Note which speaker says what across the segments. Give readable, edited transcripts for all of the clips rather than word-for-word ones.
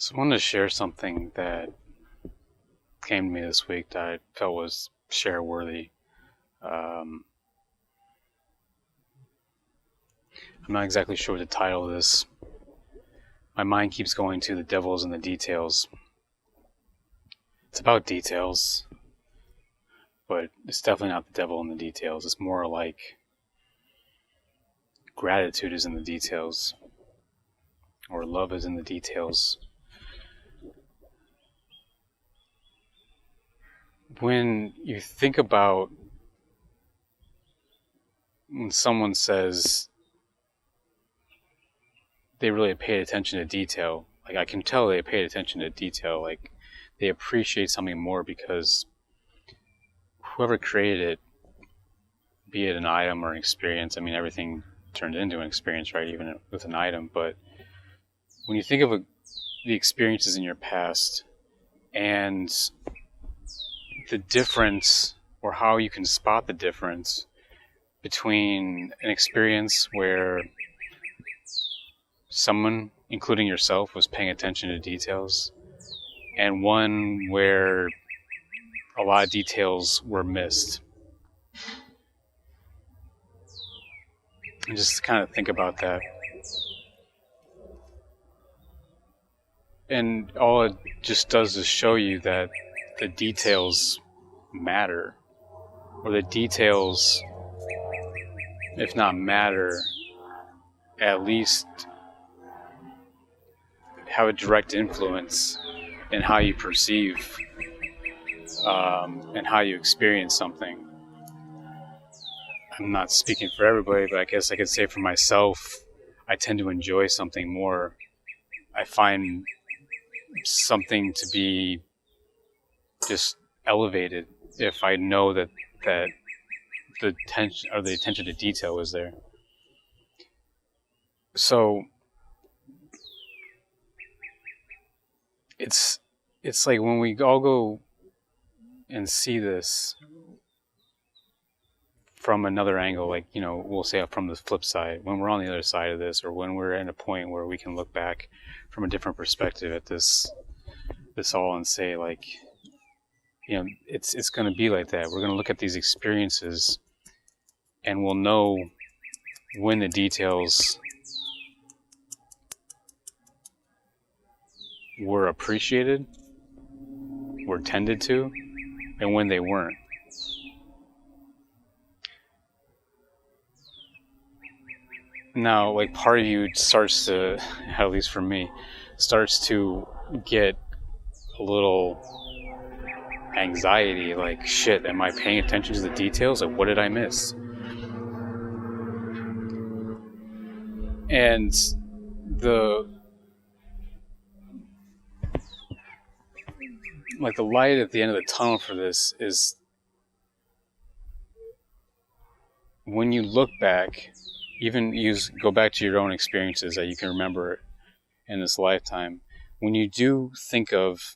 Speaker 1: So I wanted to share something that came to me this week that I felt was share worthy. I'm not exactly sure what to title this. My mind keeps going to the devil's in the details. It's about details, but it's definitely not the devil in the details. It's more like gratitude is in the details, or love is in the details. When you think about when someone says they really paid attention to detail, like I can tell they paid attention to detail, like they appreciate something more because whoever created it, be it an item or an experience, I mean, everything turned into an experience, right? Even with an item. But when you think of the experiences in your past and the difference, or how you can spot the difference between an experience where someone, including yourself, was paying attention to details, and one where a lot of details were missed. And just kind of think about that. And all it just does is show you that the details matter. Or the details, if not matter, at least have a direct influence in how you perceive and how you experience something. I'm not speaking for everybody, but I guess I could say for myself, I tend to enjoy something more. I find something to be just elevated if I know that the attention to detail is there. So it's like when we all go and see this from another angle, like, you know, we'll say from the flip side, when we're on the other side of this, or when we're at a point where we can look back from a different perspective at this all and say, like, you know, it's going to be like that. We're going to look at these experiences and we'll know when the details were appreciated, were tended to, and when they weren't. Now, like, part of you starts to, at least for me, starts to get a little anxiety, like, shit, am I paying attention to the details? Like, what did I miss? And the light at the end of the tunnel for this is when you look back, even go back to your own experiences that you can remember in this lifetime. When you do think of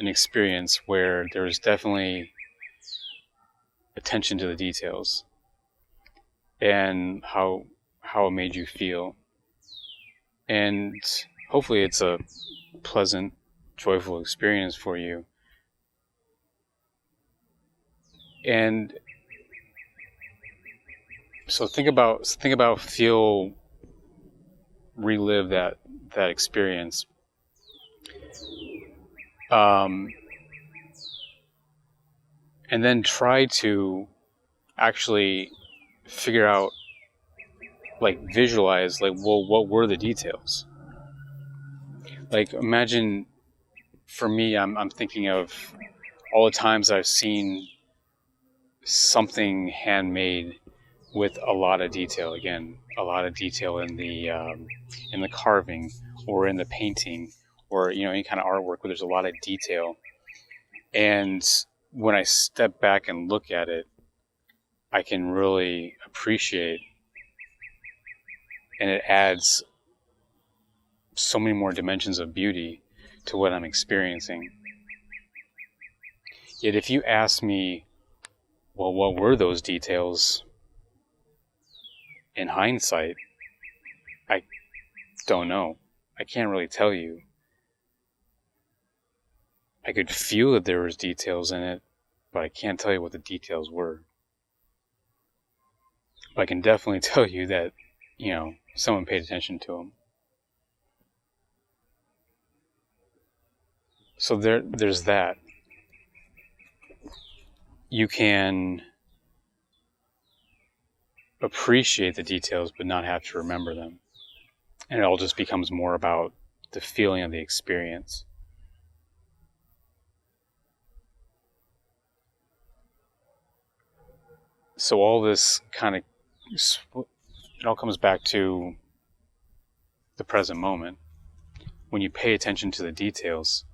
Speaker 1: an experience where there was definitely attention to the details and how it made you feel, and hopefully it's a pleasant, joyful experience for you, and so think about relive that experience. And then try to actually figure out, like, visualize, like, well, what were the details? Like, imagine, for me, I'm thinking of all the times I've seen something handmade with a lot of detail. Again, a lot of detail in the carving, or in the painting, or, you know, any kind of artwork where there's a lot of detail. And when I step back and look at it, I can really appreciate, and it adds so many more dimensions of beauty to what I'm experiencing. Yet if you ask me, well, what were those details? In hindsight, I don't know. I can't really tell you. I could feel that there was details in it, but I can't tell you what the details were. But I can definitely tell you that, someone paid attention to them. So there's that. You can appreciate the details but not have to remember them. And it all just becomes more about the feeling of the experience. So all this it all comes back to the present moment. When you pay attention to the details,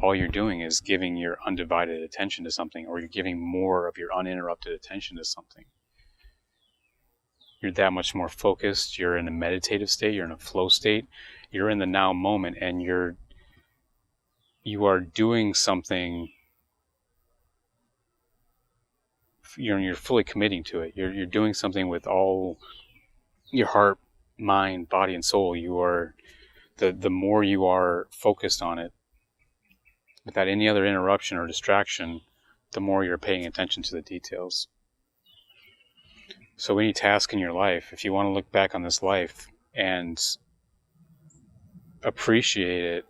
Speaker 1: all you're doing is giving your undivided attention to something, or you're giving more of your uninterrupted attention to something. You're that much more focused. You're in a meditative state. You're in a flow state. You're in the now moment, and you are doing something. You're fully committing to it. You're doing something with all your heart, mind, body, and soul. You are the more you are focused on it, without any other interruption or distraction, the more you're paying attention to the details. So any task in your life, if you want to look back on this life and appreciate it,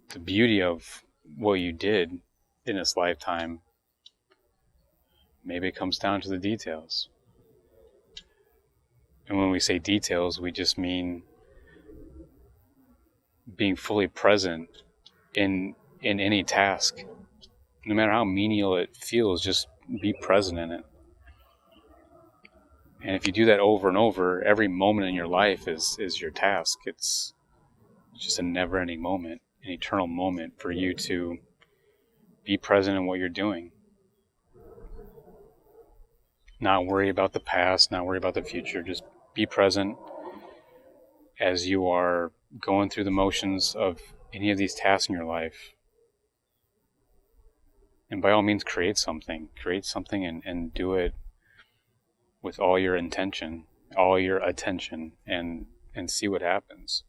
Speaker 1: the beauty of what you did in this lifetime, maybe it comes down to the details. And when we say details, we just mean being fully present in any task. No matter how menial it feels, just be present in it. And if you do that over and over, every moment in your life is your task. It's just a never-ending moment, an eternal moment for you to be present in what you're doing. Not worry about the past, not worry about the future. Just be present as you are going through the motions of any of these tasks in your life. And by all means, create something and do it with all your intention, all your attention, and see what happens.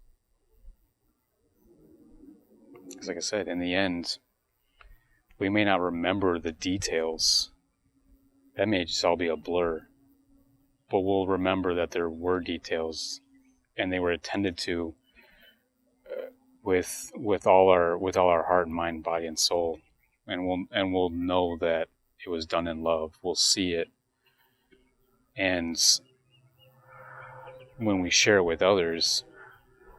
Speaker 1: Because like I said, in the end, we may not remember the details. That may just all be a blur. But we'll remember that there were details, and they were attended to with all our heart, mind, body, and soul. And we'll know that it was done in love. We'll see it. And when we share it with others,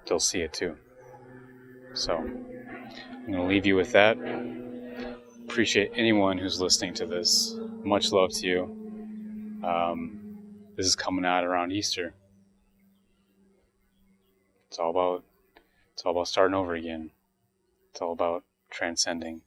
Speaker 1: they'll see it too. So I'm going to leave you with that. Appreciate anyone who's listening to this. Much love to you. This is coming out around Easter. It's all about starting over again. It's all about transcending.